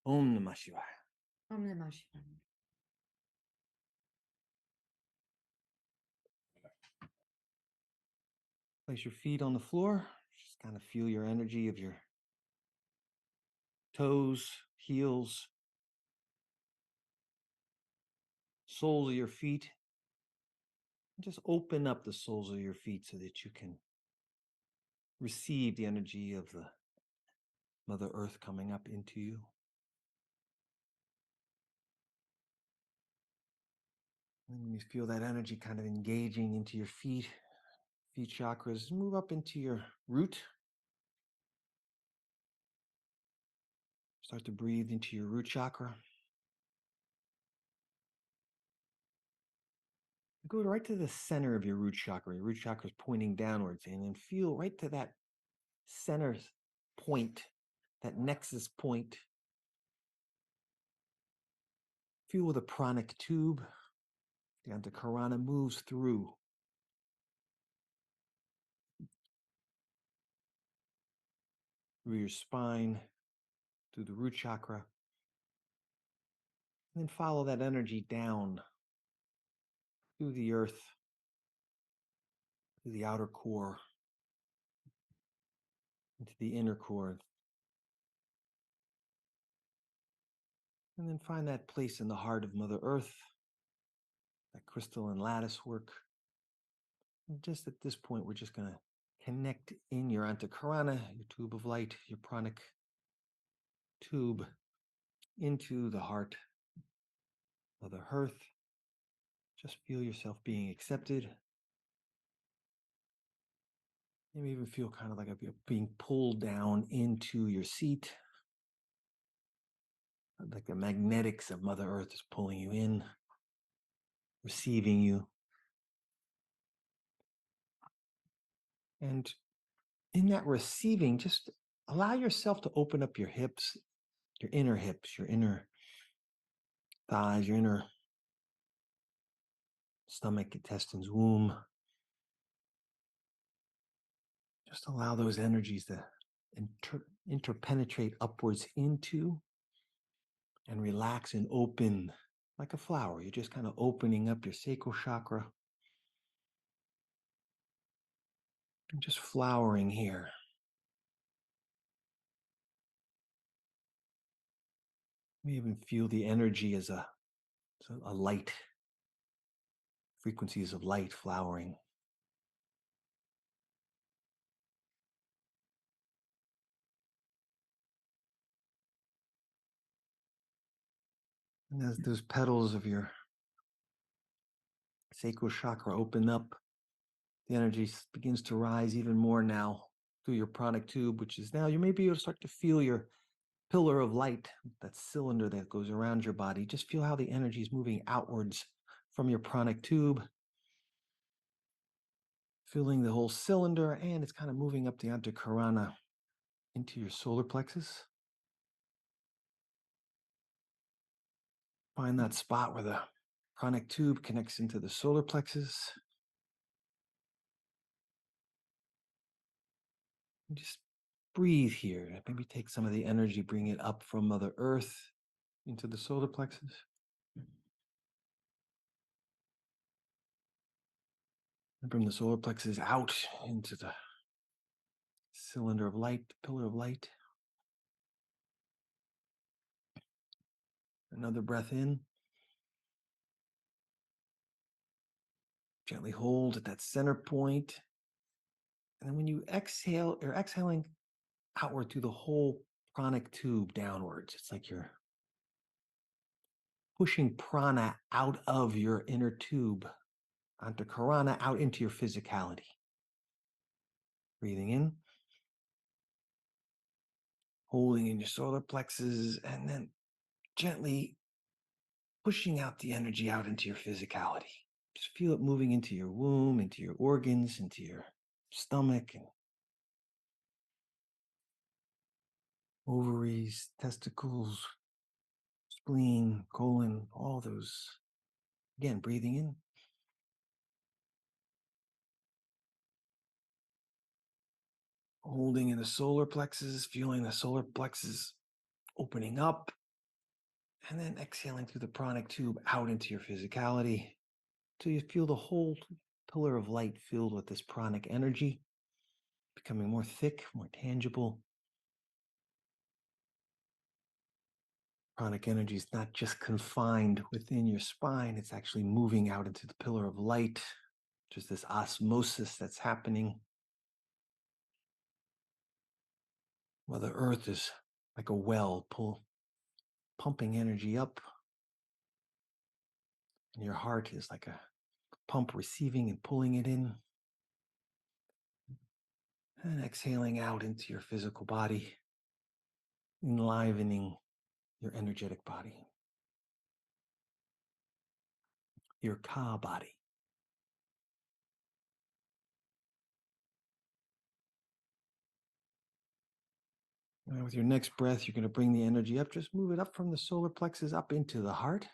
Om Namah Shivaya. Om Namah Shivaya. Place your feet on the floor. Just kind of feel your energy of your toes, heels, soles of your feet. Just open up the soles of your feet so that you can receive the energy of the Mother Earth coming up into you. And you feel that energy kind of engaging into your feet chakras. Move up into your root. Start to breathe into your root chakra. Go right to the center of your root chakra. Your root chakra is pointing downwards, and then feel right to that center point, that nexus point. Feel the pranic tube. The antakarana moves through your spine, through the root chakra, and then follow that energy down through the earth, through the outer core, into the inner core. And then find that place in the heart of Mother Earth, that crystalline lattice work. And just at this point, we're just going to connect in your antakarana, your tube of light, your pranic tube, into the heart of the earth. Just feel yourself being accepted. You may even feel kind of like being pulled down into your seat. Like the magnetics of Mother Earth is pulling you in, receiving you. And in that receiving, just allow yourself to open up your hips, your inner thighs, your inner stomach, intestines, womb. Just allow those energies to interpenetrate upwards into and relax and open like a flower. You're just kind of opening up your sacral chakra and just flowering here. You even feel the energy as a light, frequencies of light flowering. And as those petals of your sacral chakra open up, the energy begins to rise even more now through your pranic tube, which is now you may be able to start to feel your pillar of light, that cylinder that goes around your body. Just feel how the energy is moving outwards from your pranic tube, filling the whole cylinder, and it's kind of moving up the antakarana into your solar plexus. Find that spot where the pranic tube connects into the solar plexus. And just breathe here. Maybe take some of the energy, bring it up from Mother Earth into the solar plexus. And bring the solar plexus out into the cylinder of light, the pillar of light. Another breath in. Gently hold at that center point. And then when you exhale, you're exhaling outward through the whole pranic tube downwards. It's like you're pushing prana out of your inner tube, antakarana, out into your physicality. Breathing in, holding in your solar plexus, and then gently pushing out the energy out into your physicality. Just feel it moving into your womb, into your organs, into your stomach, and ovaries, testicles, spleen, colon, all those. Again, breathing in. Holding in the solar plexus, feeling the solar plexus opening up, And then exhaling through the pranic tube out into your physicality till you feel the whole pillar of light filled with this pranic energy, becoming more thick, more tangible. Pranic energy is not just confined within your spine, it's actually moving out into the pillar of light. Just this osmosis that's happening. Mother Earth is like a well, pumping energy up. And your heart is like a pump receiving and pulling it in. And exhaling out into your physical body, enlivening your energetic body, your Ka body. And with your next breath, you're going to bring the energy up. Just move it up from the solar plexus up into the heart.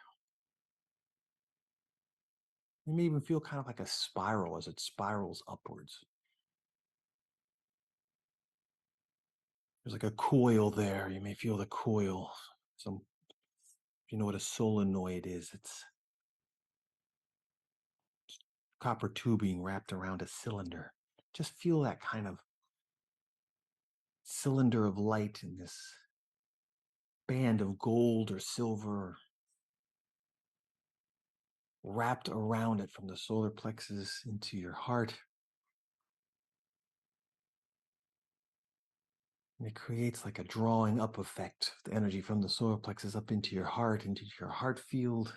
You may even feel kind of like a spiral as it spirals upwards. There's like a coil there. You may feel the coil. If you know what a solenoid is, it's copper tubing wrapped around a cylinder. Just feel that kind of cylinder of light in this band of gold or silver wrapped around it from the solar plexus into your heart. And it creates like a drawing up effect, the energy from the solar plexus up into your heart field.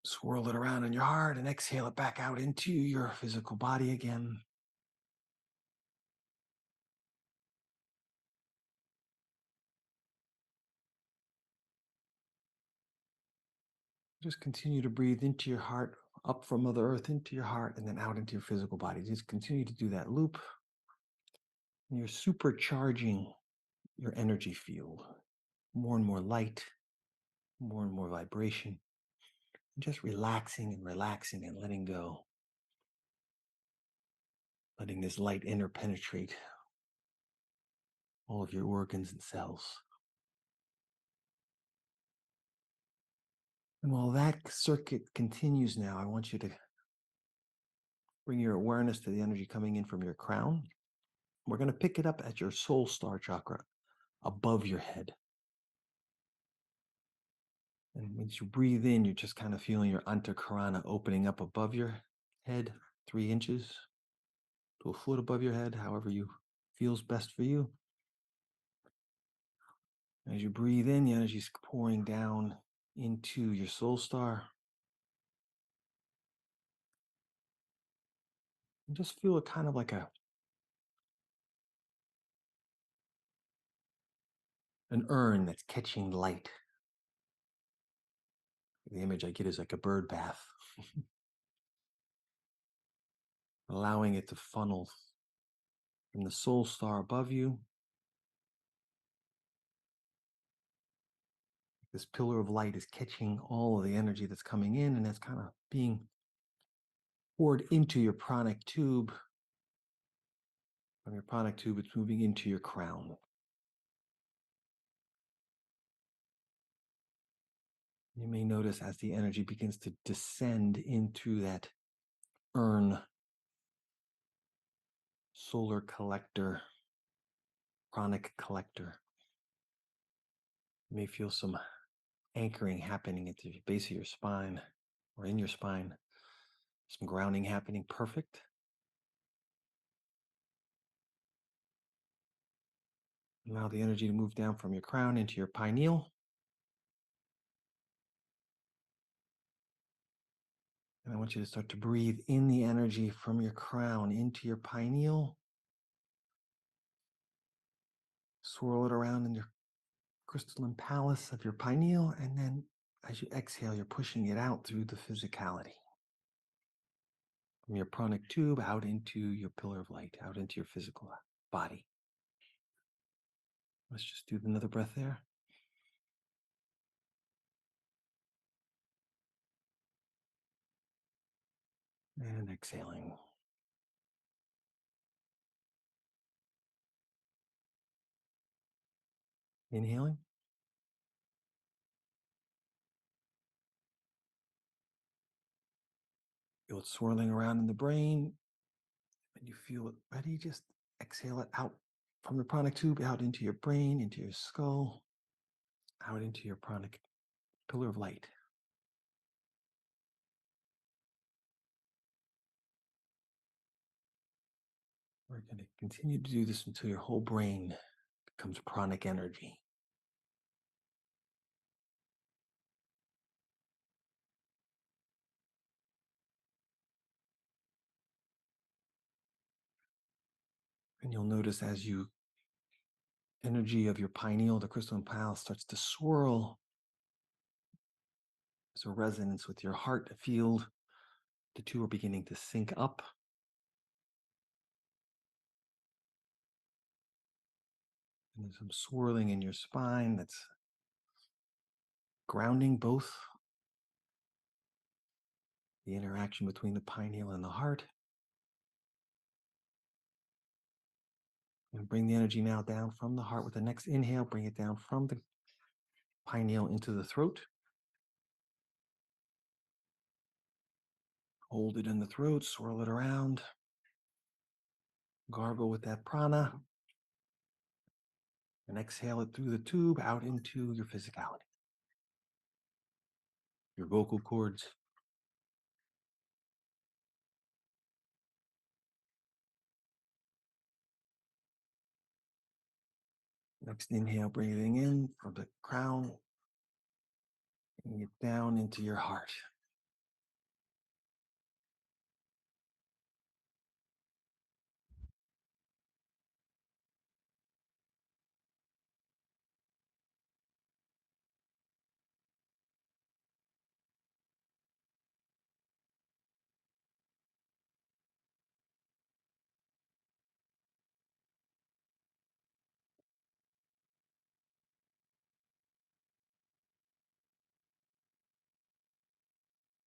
Swirl it around in your heart and exhale it back out into your physical body again. Just continue to breathe into your heart, up from Mother Earth into your heart, and then out into your physical body. Just continue to do that loop. And you're supercharging your energy field. More and more light, more and more vibration. And just relaxing and letting go. Letting this light interpenetrate all of your organs and cells. And while that circuit continues now, I want you to bring your awareness to the energy coming in from your crown. We're going to pick it up at your soul star chakra above your head. And once you breathe in, you're just kind of feeling your antakarana opening up above your head, 3 inches to a foot above your head, however you feels best for you. As you breathe in, the energy is pouring down into your soul star. And just feel it kind of like an urn that's catching light. The image I get is like a bird bath, allowing it to funnel from the soul star above you. This pillar of light is catching all of the energy that's coming in, and it's kind of being poured into your pranic tube. From your pranic tube, it's moving into your crown. You may notice as the energy begins to descend into that urn, solar collector, pranic collector. You may feel some anchoring happening at the base of your spine or in your spine, some grounding happening. Perfect. Allow the energy to move down from your crown into your pineal. And I want you to start to breathe in the energy from your crown into your pineal. Swirl it around in your crystalline palace of your pineal. And then as you exhale, you're pushing it out through the physicality. From your pranic tube out into your pillar of light, out into your physical body. Let's just do another breath there. And exhaling. Inhaling. Feel it swirling around in the brain. When you feel it ready, just exhale it out from the pranic tube, out into your brain, into your skull, out into your pranic pillar of light. We're going to continue to do this until your whole brain becomes pranic energy. And you'll notice as you energy of your pineal, the crystalline pile, starts to swirl. There's a resonance with your heart field. The two are beginning to sync up. And there's some swirling in your spine that's grounding both the interaction between the pineal and the heart. And bring the energy now down from the heart with the next inhale. Bring it down from the pineal into the throat. Hold it in the throat, swirl it around. Gargle with that prana. And exhale it through the tube out into your physicality, your vocal cords. Next inhale, breathing in from the crown. Bring it down into your heart.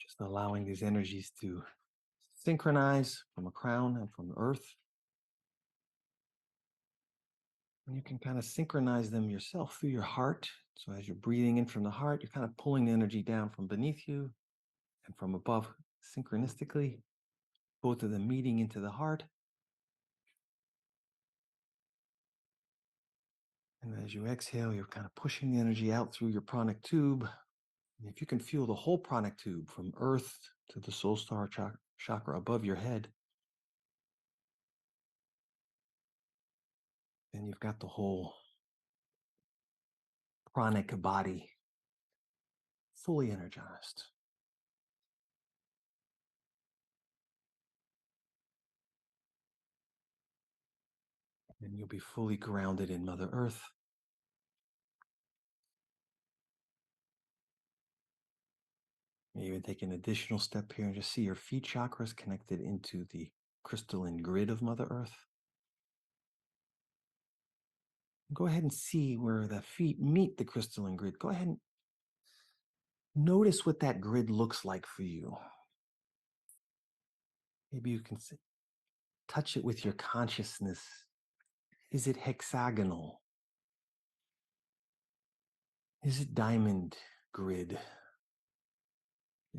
Just allowing these energies to synchronize from a crown and from earth. And you can kind of synchronize them yourself through your heart. So as you're breathing in from the heart, you're kind of pulling the energy down from beneath you and from above synchronistically, both of them meeting into the heart. And as you exhale, you're kind of pushing the energy out through your pranic tube. And if you can feel the whole pranic tube from earth to the soul star chakra above your head, then you've got the whole pranic body fully energized. And you'll be fully grounded in Mother Earth. You even take an additional step here and just see your feet chakras connected into the crystalline grid of Mother Earth. Go ahead and see where the feet meet the crystalline grid. Go ahead and notice what that grid looks like for you. Maybe you can touch it with your consciousness. Is it hexagonal? Is it diamond grid?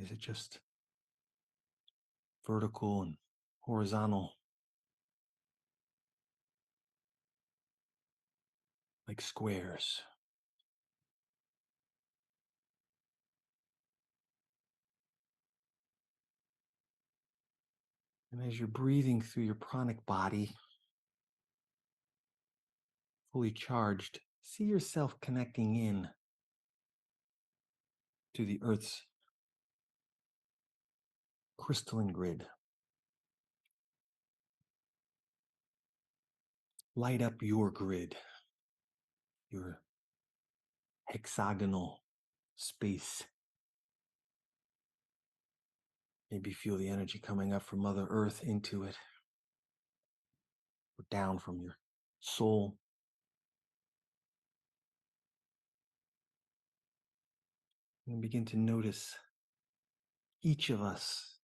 Is it just vertical and horizontal? Like squares. And as you're breathing through your pranic body, fully charged, see yourself connecting in to the Earth's crystalline grid. Light up your grid, your hexagonal space. Maybe feel the energy coming up from Mother Earth into it, or down from your soul. And begin to notice each of us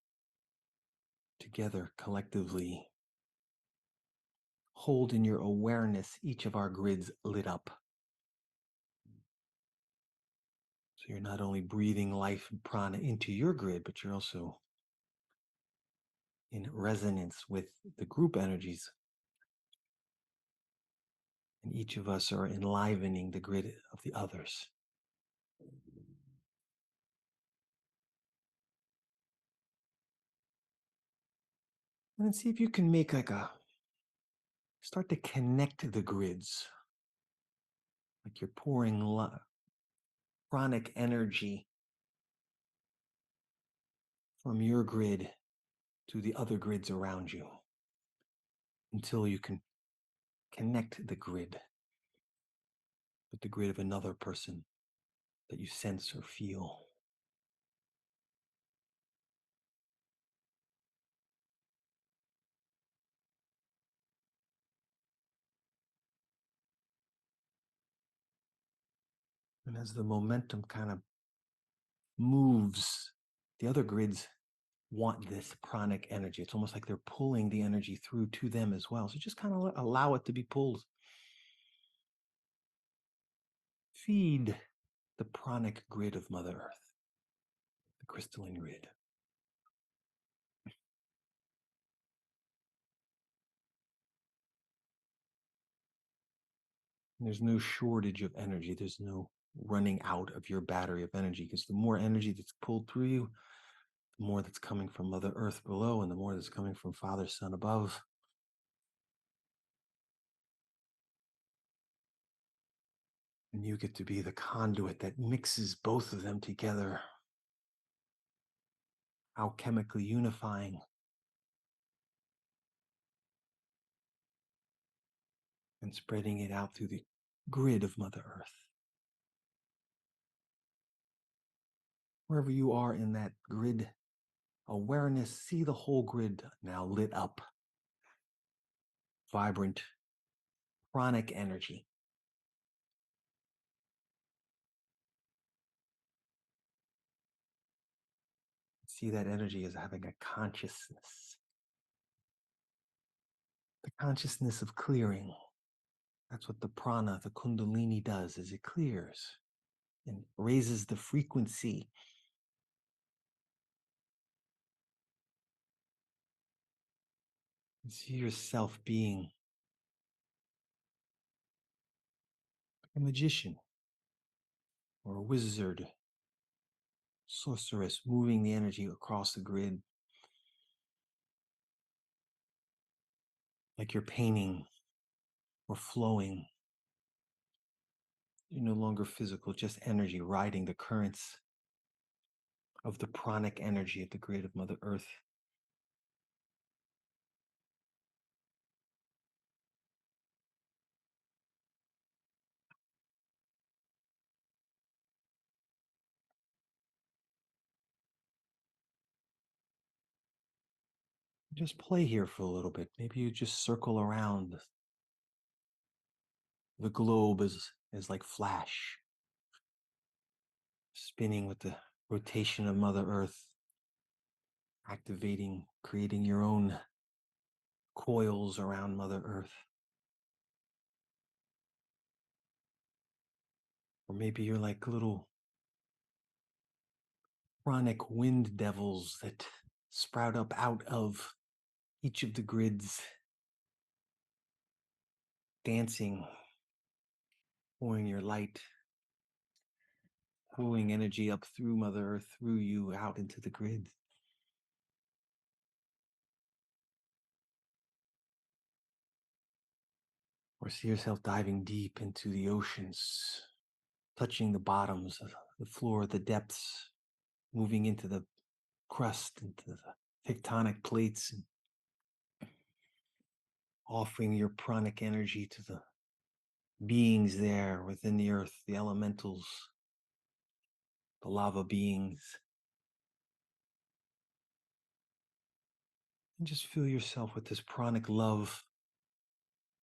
together collectively. Hold in your awareness each of our grids lit up. So you're not only breathing life and prana into your grid, but you're also in resonance with the group energies. And each of us are enlivening the grid of the others. And then see if you can make start to connect the grids. Like you're pouring pranic energy from your grid to the other grids around you until you can connect the grid with the grid of another person that you sense or feel. And as the momentum kind of moves, the other grids want this pranic energy. It's almost like they're pulling the energy through to them as well. So just kind of allow it to be pulled. Feed the pranic grid of Mother Earth, the crystalline grid. And there's no shortage of energy. There's no running out of your battery of energy, because the more energy that's pulled through you, the more that's coming from Mother Earth below, and the more that's coming from Father, Son above. And you get to be the conduit that mixes both of them together, alchemically unifying and spreading it out through the grid of Mother Earth. Wherever you are in that grid awareness, see the whole grid now lit up, vibrant, pranic energy. See that energy as having a consciousness, the consciousness of clearing. That's what the prana, the kundalini does, is it clears and raises the frequency. And see yourself being a magician or a wizard, sorceress, moving the energy across the grid like you're painting or flowing. You're no longer physical, just energy riding the currents of the pranic energy of the grid of Mother Earth. Just play here for a little bit. Maybe you just circle around the globe as like flash, spinning with the rotation of Mother Earth, activating, creating your own coils around Mother Earth. Or maybe you're like little chronic wind devils that sprout up out of each of the grids, dancing, pouring your light, pulling energy up through Mother Earth, through you, out into the grid. Or see yourself diving deep into the oceans, touching the bottoms of the floor, the depths, moving into the crust, into the tectonic plates, and offering your pranic energy to the beings there within the earth, the elementals, the lava beings. And just fill yourself with this pranic love,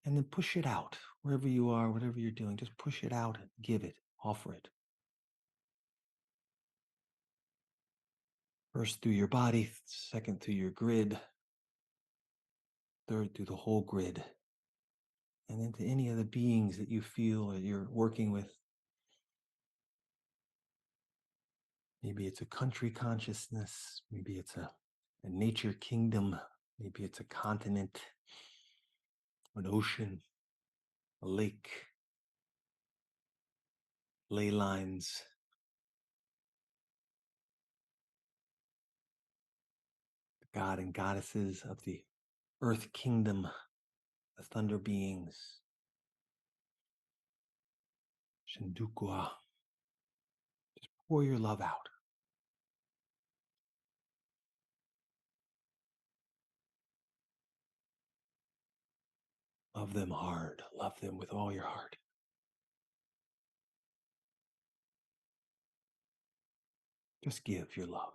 and then push it out wherever you are, whatever you're doing. Just push it out, give it, offer it. First through your body, second through your grid, third through the whole grid, and then to any of the beings that you feel that you're working with. Maybe it's a country consciousness. Maybe it's a nature kingdom. Maybe it's a continent, an ocean, a lake, ley lines. The god and goddesses of the earth kingdom, the thunder beings, Shandukwa. Just pour your love out. Love them hard. Love them with all your heart. Just give your love.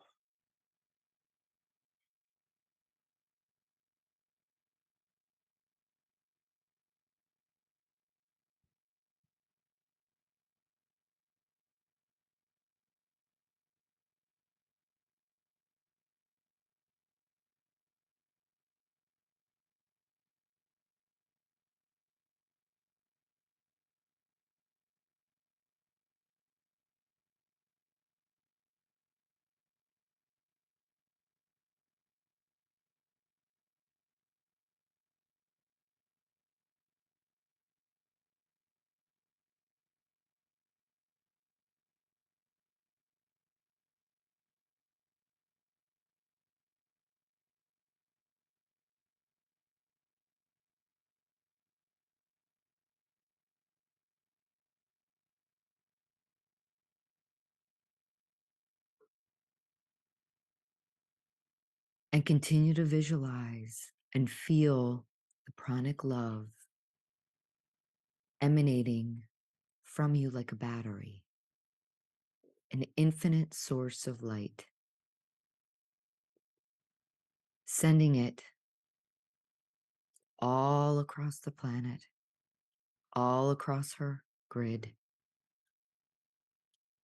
And continue to visualize and feel the pranic love emanating from you like a battery, an infinite source of light, sending it all across the planet, all across her grid,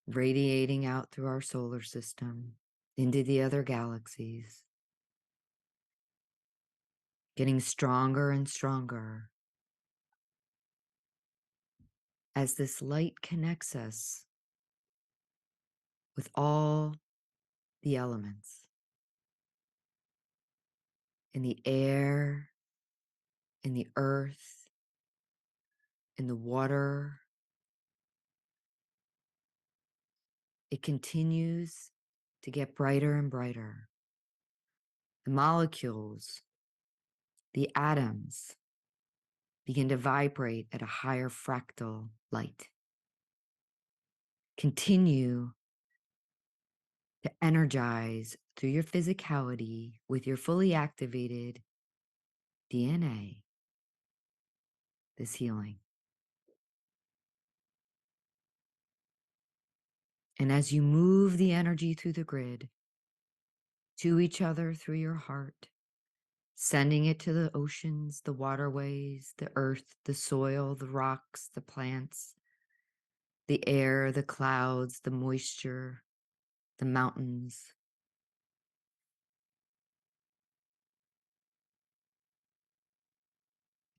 radiating out through our solar system into the other galaxies, getting stronger and stronger as this light connects us with all the elements in the air, in the earth, in the water. It continues to get brighter and brighter. The molecules, the atoms begin to vibrate at a higher fractal light. Continue to energize through your physicality with your fully activated DNA this healing. And as you move the energy through the grid to each other through your heart, sending it to the oceans, the waterways, the earth, the soil, the rocks, the plants, the air, the clouds, the moisture, the mountains.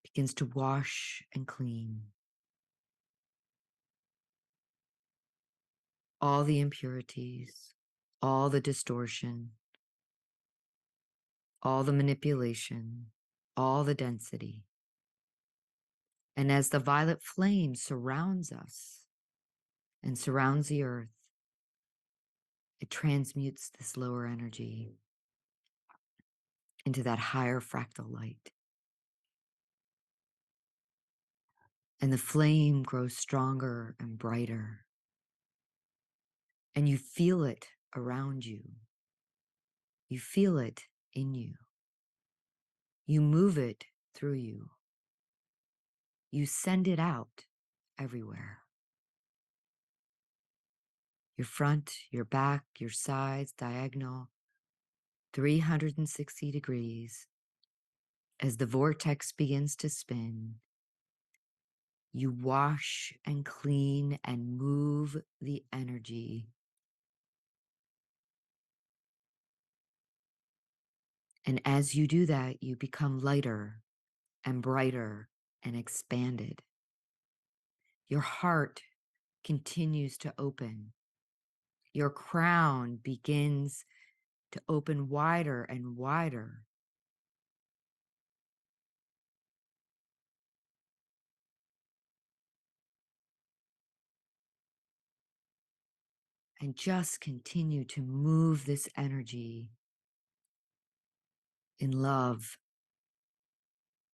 It begins to wash and clean all the impurities, all the distortion, all the manipulation, all the density. And as the violet flame surrounds us and surrounds the earth, it transmutes this lower energy into that higher fractal light. And the flame grows stronger and brighter. And you feel it around you. You feel it in you. You move it through you. You send it out everywhere. Your front, your back, your sides, diagonal, 360 degrees. As the vortex begins to spin, you wash and clean and move the energy. And as you do that, you become lighter and brighter and expanded. Your heart continues to open Your crown begins to open wider and wider. And just continue to move this energy in love,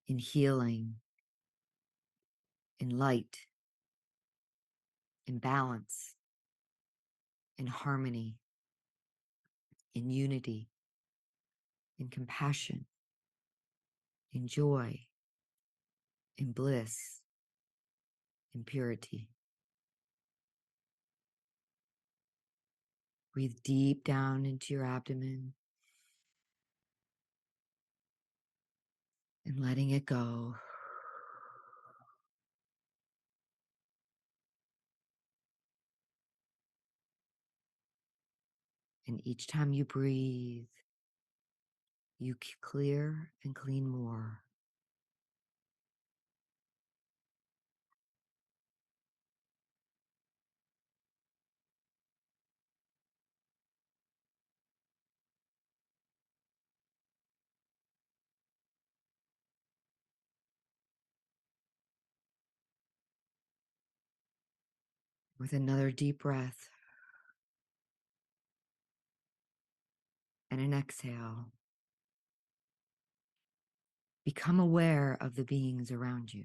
in healing, in light, in balance, in harmony, in unity, in compassion, in joy, in bliss, in purity. Breathe deep down into your abdomen and letting it go. And each time you breathe, you clear and clean more. With another deep breath and an exhale, become aware of the beings around you.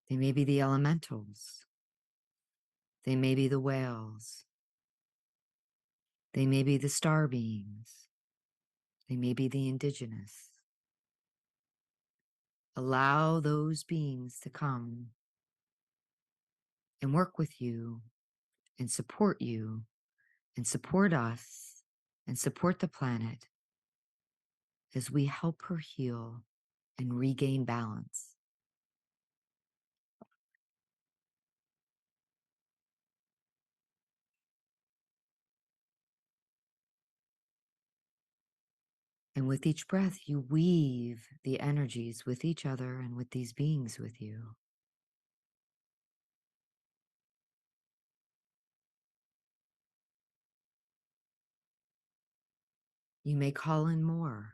They may be the elementals. They may be the whales. They may be the star beings. They may be the indigenous. Allow those beings to come and work with you and support us and support the planet as we help her heal and regain balance. And with each breath, you weave the energies with each other and with these beings with you. You may call in more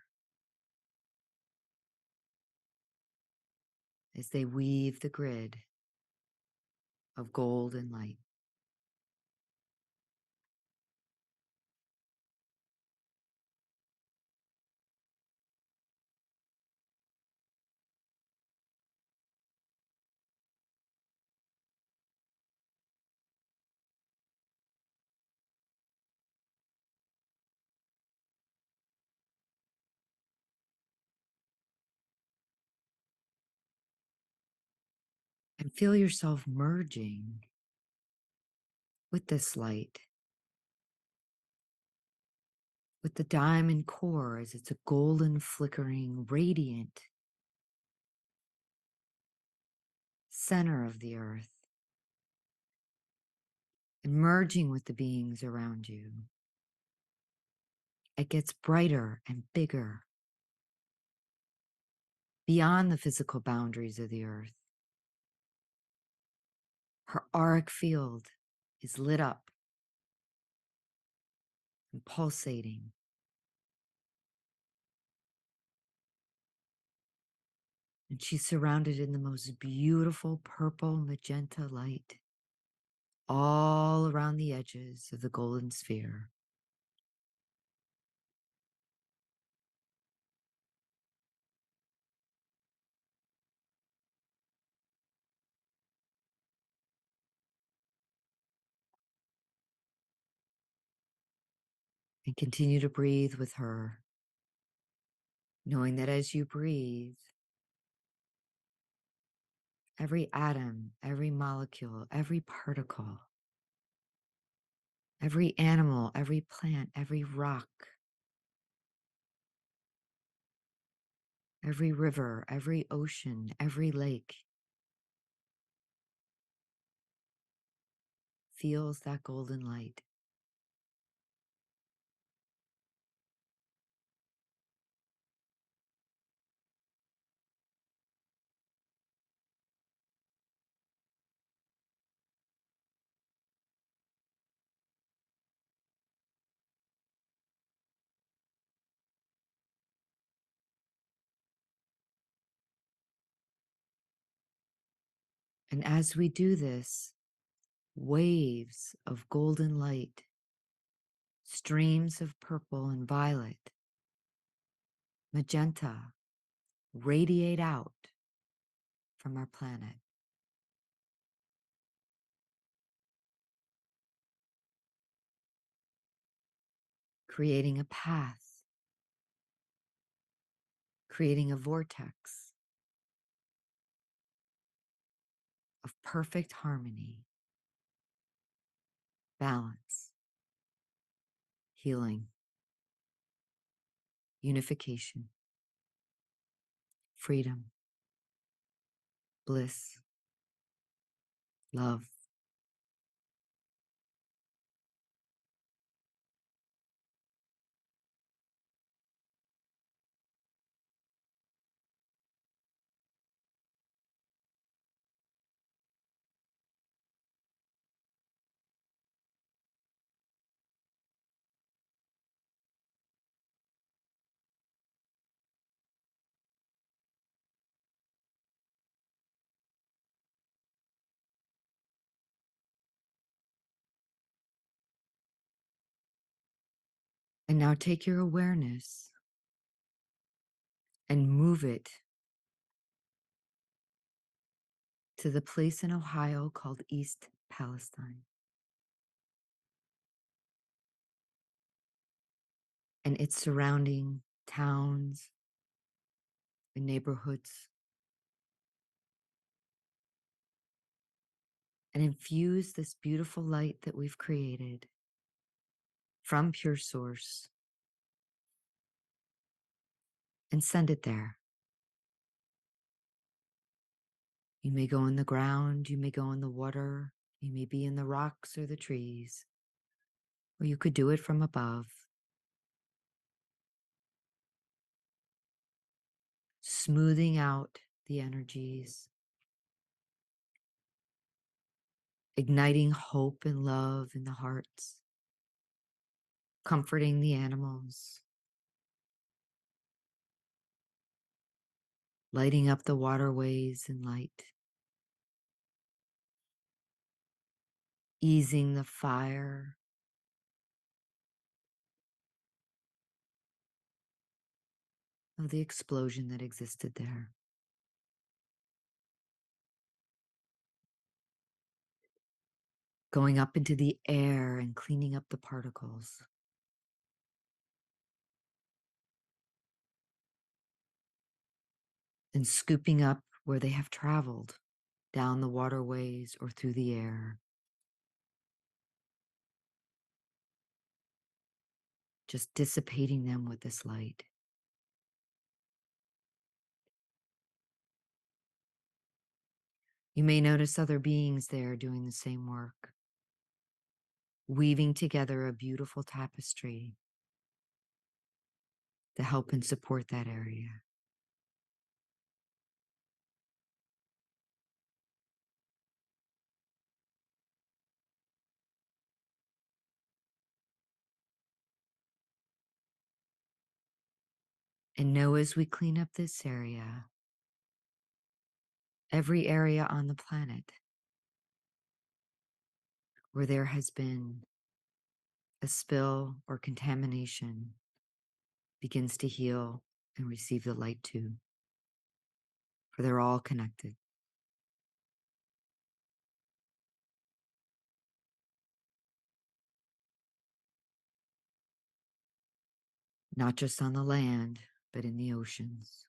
as they weave the grid of gold and light. And feel yourself merging with this light, with the diamond core as it's a golden, flickering, radiant center of the earth, and merging with the beings around you. It gets brighter and bigger beyond the physical boundaries of the earth. Her auric field is lit up and pulsating. And she's surrounded in the most beautiful purple magenta light all around the edges of the golden sphere. And continue to breathe with her, knowing that as you breathe, every atom, every molecule, every particle, every animal, every plant, every rock, every river, every ocean, every lake feels that golden light. And as we do this, waves of golden light, streams of purple and violet, magenta radiate out from our planet, creating a path, creating a vortex of perfect harmony, balance, healing, unification, freedom, bliss, love. And now take your awareness and move it to the place in Ohio called East Palestine and its surrounding towns and neighborhoods, and infuse this beautiful light that we've created from pure source and send it there. You may go in the ground, you may go in the water, you may be in the rocks or the trees, or you could do it from above, smoothing out the energies, igniting hope and love in the hearts, comforting the animals, lighting up the waterways in light, easing the fire, of the explosion that existed there. Going up into the air and cleaning up the particles. And scooping up where they have traveled down the waterways or through the air. Just dissipating them with this light. You may notice other beings there doing the same work, weaving together a beautiful tapestry to help and support that area. And know as we clean up this area, every area on the planet where there has been a spill or contamination begins to heal and receive the light too, for they're all connected. Not just on the land, but in the oceans.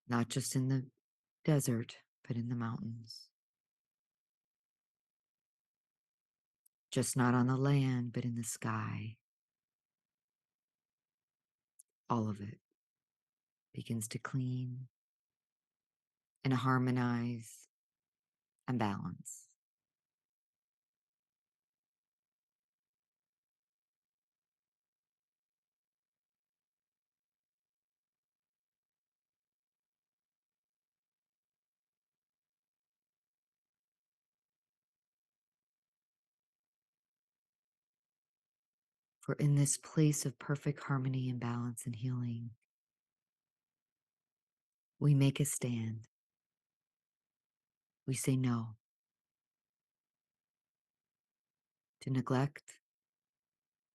Not just in the desert, but in the mountains. Just not on the land, but in the sky. All of it begins to clean and harmonize and balance. For in this place of perfect harmony and balance and healing, We make a stand. We say no to neglect,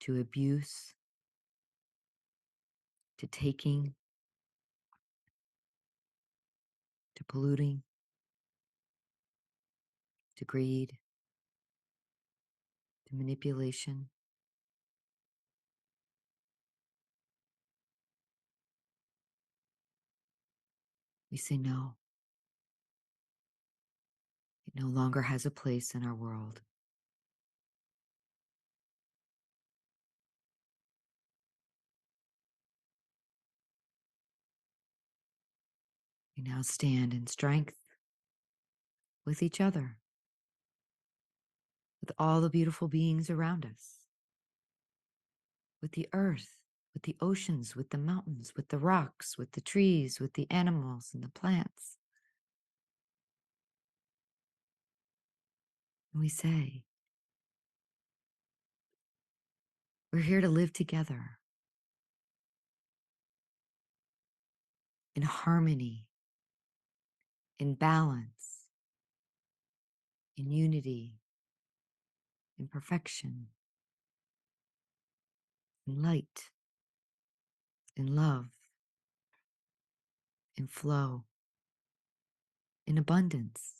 to abuse, to taking, to polluting, to greed, to manipulation. We say no. It no longer has a place in our world. We now stand in strength with each other, with all the beautiful beings around us, with the earth, with the oceans, with the mountains, with the rocks, with the trees, with the animals and the plants. And we say, we're here to live together in harmony, in balance, in unity, in perfection, in light, in love, in flow, in abundance.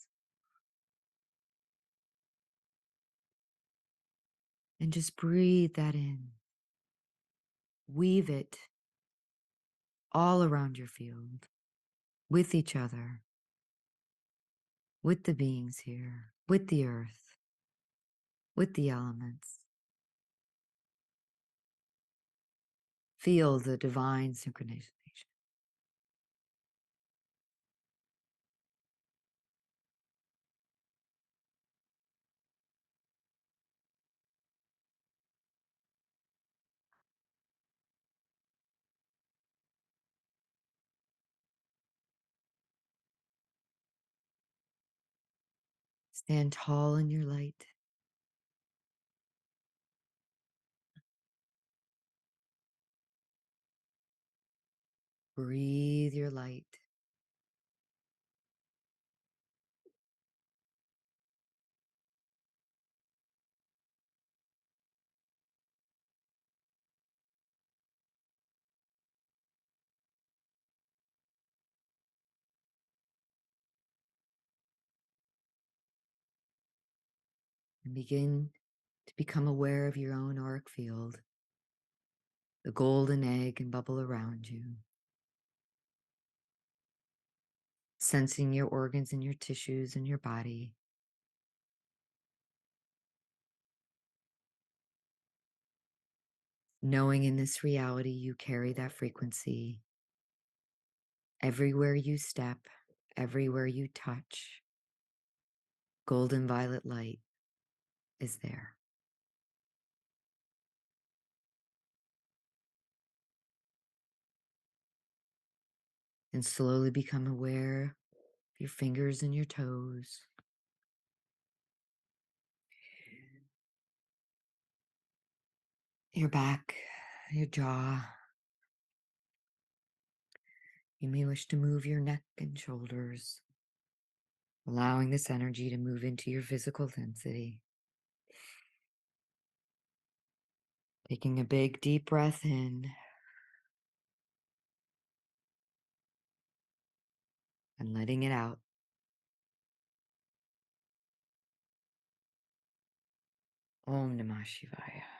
And just breathe that in. Weave it all around your field, with each other, with the beings here, with the earth, with the elements. Feel the divine synchronization. Stand tall in your light. Breathe your light. And begin to become aware of your own auric field, the golden egg and bubble around you. Sensing your organs and your tissues and your body. Knowing in this reality you carry that frequency everywhere you step, everywhere you touch. Golden violet light is there. And slowly become aware of your fingers and your toes. Your back, your jaw. You may wish to move your neck and shoulders, allowing this energy to move into your physical density. Taking a big, deep breath in and letting it out. Om Namah Shivaya.